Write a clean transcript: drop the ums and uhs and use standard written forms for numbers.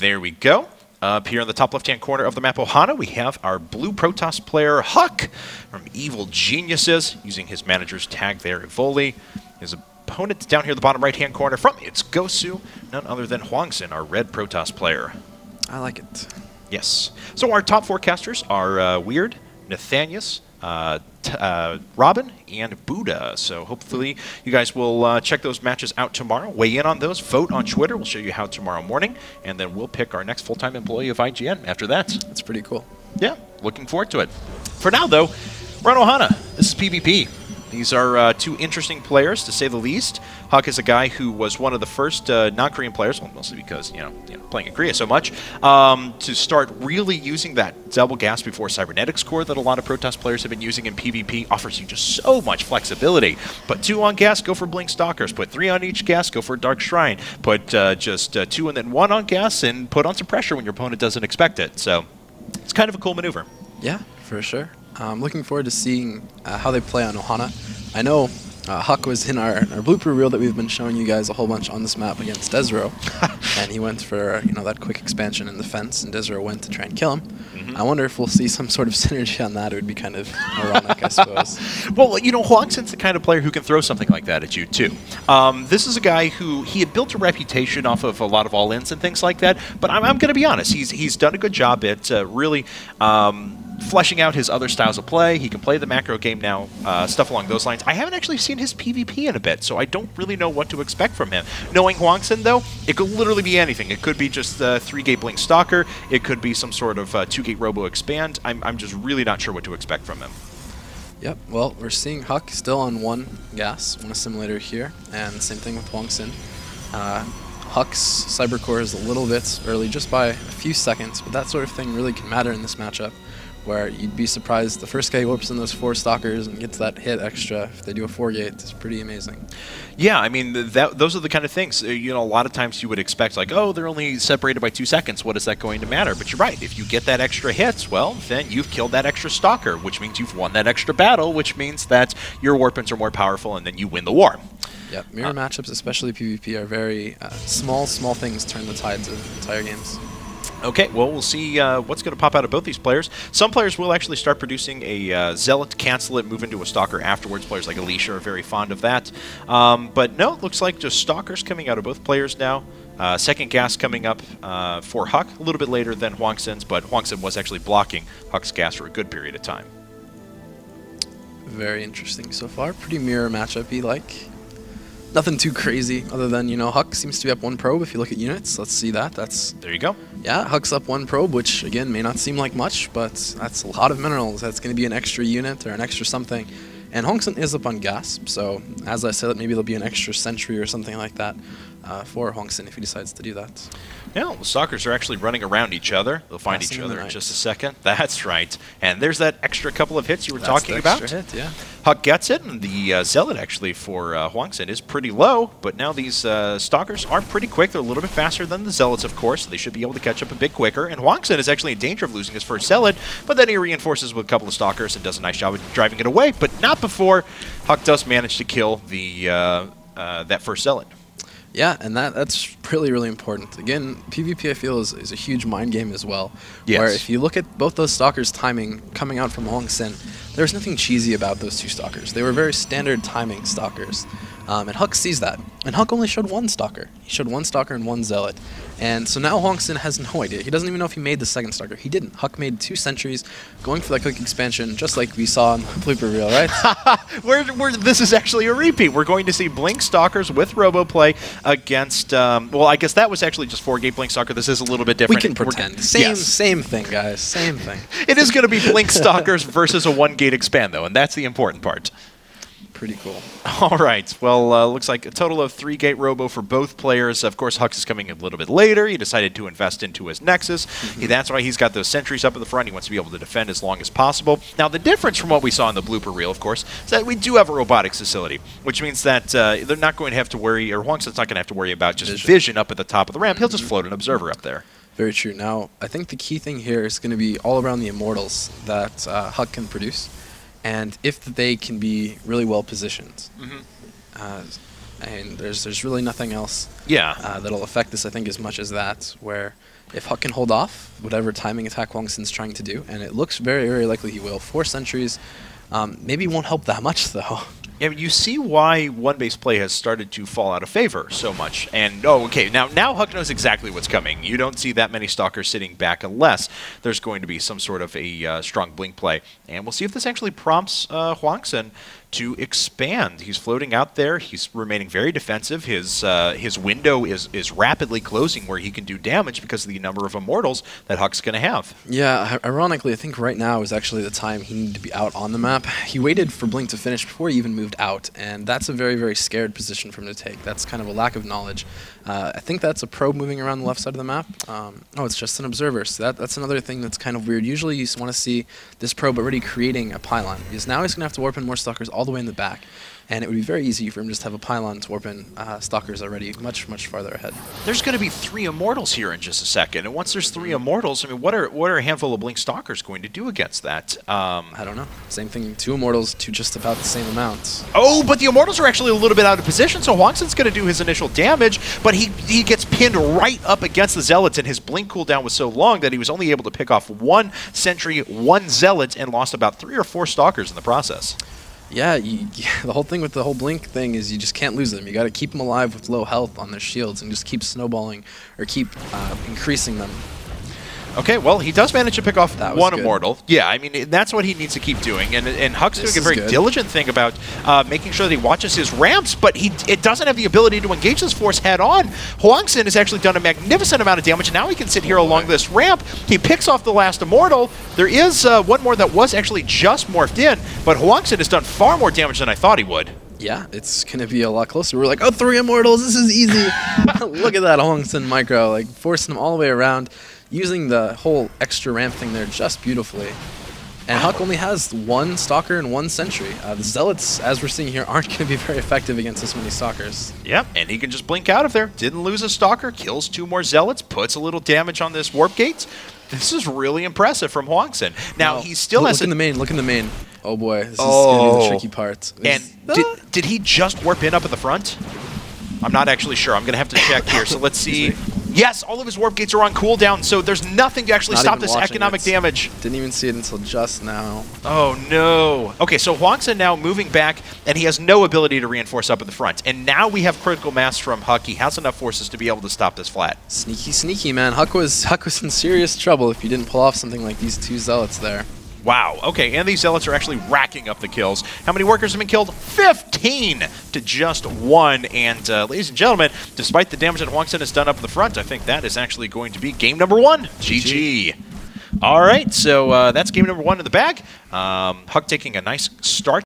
There we go. Up here in the top left-hand corner of the map, Ohana, we have our blue Protoss player, Huck, from Evil Geniuses, using his manager's tag there, Evoli. His opponent down here in the bottom right-hand corner from it's Gosu, none other than Hwangsin, our red Protoss player. I like it. Yes. So our top forecasters are Weird, Nathanius, Robin, and Buddha. So hopefully you guys will check those matches out tomorrow. Weigh in on those. Vote on Twitter. We'll show you how tomorrow morning. And then we'll pick our next full-time employee of IGN after that. That's pretty cool. Yeah, looking forward to it. For now, though, we're on Ohana. This is PvP. These are two interesting players, to say the least. Huck is a guy who was one of the first non-Korean players, well, mostly because, you know, playing in Korea so much, to start really using that double gas before cybernetics core that a lot of Protoss players have been using in PvP. Offers you just so much flexibility. Put 2 on gas, go for Blink Stalkers. Put 3 on each gas, go for Dark Shrine. Put just 2 and then 1 on gas, and put on some pressure when your opponent doesn't expect it. So it's kind of a cool maneuver. Yeah, for sure. I'm looking forward to seeing how they play on Ohana. I know Huck was in our blooper reel that we've been showing you guys a whole bunch on this map against Desro, and he went for that quick expansion in the fence, and Desro went to try and kill him. I wonder if we'll see some sort of synergy on that. It would be kind of ironic, I suppose. Well, you know, Hwangsin's the kind of player who can throw something like that at you, too. This is a guy who, he had built a reputation off of a lot of all-ins and things like that, but I'm going to be honest, he's done a good job at really fleshing out his other styles of play. He can play the macro game now, stuff along those lines. I haven't actually seen his PvP in a bit, so I don't really know what to expect from him. Knowing Hwangsin, though, it could literally be anything. It could be just 3-gate Blink Stalker. It could be some sort of 2-gate Robo Expand. I'm just really not sure what to expect from him. Yep, well, we're seeing Huck still on 1 gas, 1 assimilator here, and same thing with Hwangsin. Huck's Cybercore is a little bit early, just by a few seconds, but that sort of thing really can matter in this matchup, where you'd be surprised the first guy whips in those 4 stalkers and gets that hit extra. If they do a 4-gate, it's pretty amazing. Yeah, I mean, those are the kind of things, you know, a lot of times you would expect, like, oh, they're only separated by 2 seconds. What is that going to matter? But you're right. If you get that extra hits, well, then you've killed that extra stalker, which means you've won that extra battle, which means that your weapons are more powerful, and then you win the war. Yep, mirror matchups, especially PvP, are very small things turn the tides of entire games. Okay, well, we'll see what's going to pop out of both these players. Some players will actually start producing a Zealot, cancel it, move into a Stalker afterwards. Players like Alicia are very fond of that. But no, it looks like just Stalkers coming out of both players now. Second gas coming up for Huck, a little bit later than Hwangsin's, but Hwangsin was actually blocking Huck's gas for a good period of time. Very interesting so far. Pretty mirror matchup-y like. Nothing too crazy other than, you know, Huck seems to be up 1 probe if you look at units. Let's see that. There you go. Yeah, Huck's up 1 probe, which, again, may not seem like much, but that's a lot of minerals. That's going to be an extra unit or an extra something. And Hwangsin is up on gas, so as I said, maybe there'll be an extra sentry or something like that for Hwangsin if he decides to do that. Yeah, well, the Stalkers are actually running around each other. They'll find each other in just a second. That's right. And there's that extra couple of hits you were talking about. Extra hit, yeah. Huck gets it, and the Zealot actually for Hwangsin is pretty low, but now these Stalkers are pretty quick. They're a little bit faster than the Zealots, of course, so they should be able to catch up a bit quicker. And Hwangsin is actually in danger of losing his first Zealot, but then he reinforces with a couple of Stalkers and does a nice job of driving it away, but not before Huck does manage to kill the that first Zealot. Yeah, and that's really, really important. Again, PvP, I feel, is a huge mind game as well. Yes. Where if you look at both those Stalkers' timing coming out from Hwangsin, there's nothing cheesy about those 2 Stalkers. They were very standard timing Stalkers. And Huck sees that. And Huck only showed 1 Stalker. He showed 1 Stalker and 1 Zealot. And so now Hwangsin has no idea. He doesn't even know if he made the 2nd Stalker. He didn't. Huck made 2 sentries, going for that quick expansion, just like we saw in the blooper reel, right? This is actually a repeat. We're going to see Blink Stalkers with Robo play against, well, I guess that was actually just 4-gate Blink Stalker. This is a little bit different. We can pretend. Same thing, guys. Same thing. It is going to be Blink Stalkers versus a 1-gate expand, though, and that's the important part. Pretty cool. All right. Well, looks like a total of 3-gate Robo for both players. Of course, Huck is coming a little bit later. He decided to invest into his Nexus. That's why he's got those sentries up in the front. He wants to be able to defend as long as possible. Now, the difference from what we saw in the blooper reel, of course, is that we do have a robotics facility, which means that they're not going to have to worry, or Hwangsin's not going to have to worry about just vision up at the top of the ramp. He'll just float an observer up there. Very true. Now, I think the key thing here is going to be all around the Immortals that Huck can produce. And if they can be really well positioned, and there's really nothing else that'll affect this, I think, as much as that, where If Huck can hold off whatever timing attack Hwangsin's trying to do, and it looks very, very likely he will. 4 sentries maybe won't help that much, though. Yeah, you see why one-base play has started to fall out of favor so much. And, oh, okay, now Huck knows exactly what's coming. You don't see that many stalkers sitting back unless there's going to be some sort of a strong blink play. And we'll see if this actually prompts Hwangsin to expand. He's floating out there. He's remaining very defensive. His window is rapidly closing where he can do damage because of the number of Immortals that Huck's going to have. Yeah, ironically, I think right now is actually the time he needed to be out on the map. He waited for Blink to finish before he even moved out, and that's a very, very scared position for him to take. That's kind of a lack of knowledge. I think that's a probe moving around the left side of the map. Oh, it's just an observer, so that's another thing that's kind of weird. Usually you want to see this probe already creating a pylon, because now he's going to have to warp in more stalkers all the way in the back. And it would be very easy for him just to have a pylon to warp in stalkers already much, much farther ahead. There's going to be 3 Immortals here in just a second. And once there's 3 Immortals, I mean, what are a handful of Blink Stalkers going to do against that? I don't know. Same thing, 2 Immortals to just about the same amount. Oh, but the Immortals are actually a little bit out of position, so Hwangsin's going to do his initial damage, but he gets pinned right up against the Zealots, and his Blink cooldown was so long that he was only able to pick off 1 Sentry, 1 Zealot, and lost about 3 or 4 Stalkers in the process. Yeah, the whole thing with the whole Blink thing is you just can't lose them. You got to keep them alive with low health on their shields and just keep snowballing or keep increasing them. Okay, well, he does manage to pick off 1 good. Immortal. Yeah, I mean, that's what he needs to keep doing. And Huck's doing a very diligent thing about making sure that he watches his ramps, but it doesn't have the ability to engage this force head-on. Hwangsin has actually done a magnificent amount of damage, and now he can sit here along this ramp. He picks off the last Immortal. There is one more that was actually just morphed in, but Hwangsin has done far more damage than I thought he would. Yeah, it's going to be a lot closer. We're like, oh, 3 Immortals, this is easy. Look at that Hwangsin micro, like forcing them all the way around, using the whole extra ramp thing there just beautifully. And Huck only has 1 Stalker and 1 Sentry. The Zealots, as we're seeing here, aren't going to be very effective against this many Stalkers. Yep, and he can just blink out of there. Didn't lose a Stalker, kills 2 more Zealots, puts a little damage on this Warp Gate. This is really impressive from Hwangsin. Now, he still has... Look in the main, look in the main. Oh boy, this is going to be the tricky part. And did he just warp in up at the front? I'm not actually sure. I'm going to have to check here. So let's see. Yes, all of his warp gates are on cooldown, so there's nothing to actually stop this economic damage. Didn't even see it until just now. Oh, no. Okay, so Hwangsin now moving back, and he has no ability to reinforce up at the front. And now we have critical mass from Huck. He has enough forces to be able to stop this flat. Sneaky, sneaky, man. Huck was in serious trouble if he didn't pull off something like these 2 Zealots there. Wow. Okay, and these Zealots are actually racking up the kills. How many workers have been killed? 15 to just 1. And ladies and gentlemen, despite the damage that Hwangsin has done up in the front, I think that is actually going to be game number 1. GG. All right, so that's game number 1 in the bag. Huck taking a nice start.